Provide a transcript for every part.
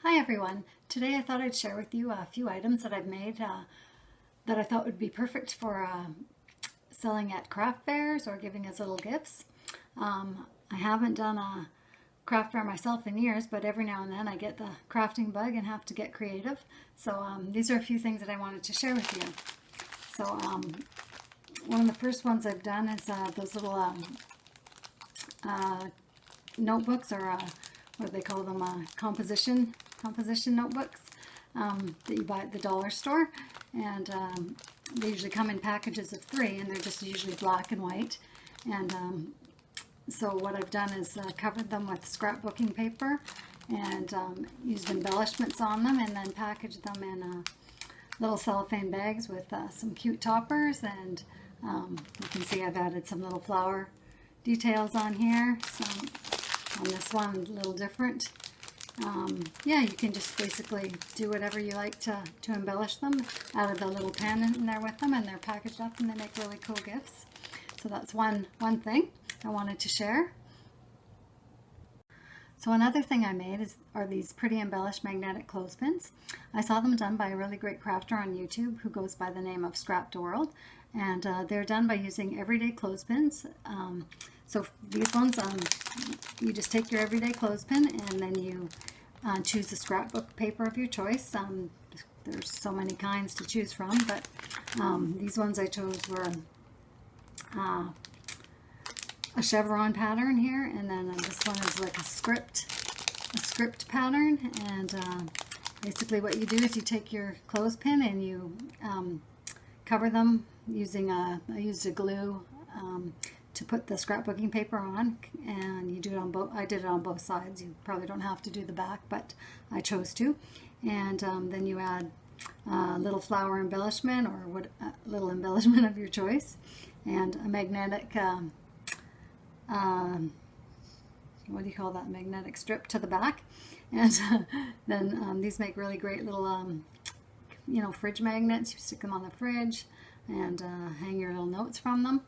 Hi everyone. Today I thought I'd share with you a few items that I've made that I thought would be perfect for selling at craft fairs or giving as little gifts. I haven't done a craft fair myself in years, but every now and then I get the crafting bug and have to get creative. So these are a few things that I wanted to share with you. So one of the first ones I've done is those little notebooks, or what do they call them, composition notebooks that you buy at the dollar store, and they usually come in packages of 3, and they're just usually black and white. And so what I've done is covered them with scrapbooking paper and used embellishments on them, and then packaged them in little cellophane bags with some cute toppers. And you can see I've added some little flower details on here. Some on this one, a little different. Yeah, you can just basically do whatever you like to embellish them. Added a little pen in there with them, and they're packaged up and they make really cool gifts. So that's one thing I wanted to share. So another thing I made are these pretty embellished magnetic clothespins. I saw them done by a really great crafter on YouTube who goes by the name of Scrapped World, and they're done by using everyday clothespins. So these ones, you just take your everyday clothespin and then you choose the scrapbook paper of your choice. There's so many kinds to choose from, but these ones I chose were a chevron pattern here, and then this one is like a script pattern. And basically what you do is you take your clothespin and you cover them using I used a glue to put the scrapbooking paper on, and you do it on both. I did it on both sides. You probably don't have to do the back, but I chose to. And then you add a little flower embellishment, or little embellishment of your choice, and a magnetic what do you call that, magnetic strip to the back. And then these make really great little fridge magnets. You stick them on the fridge and hang your little notes from them.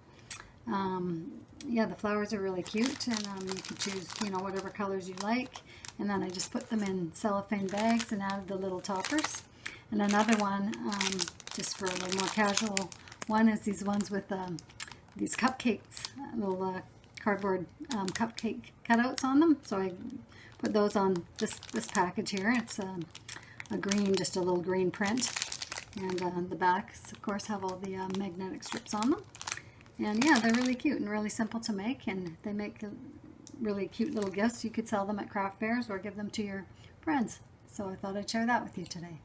Yeah, the flowers are really cute, and you can choose whatever colors you like. And then I just put them in cellophane bags and added the little toppers. And another one, just for a little more casual one, is these ones with these cupcakes, little cardboard cupcake cutouts on them. So I put those on this package here. It's a green, just a little green print, and the backs of course have all the magnetic strips on them. And yeah, they're really cute and really simple to make, and they make really cute little gifts. You could sell them at craft fairs or give them to your friends. So I thought I'd share that with you today.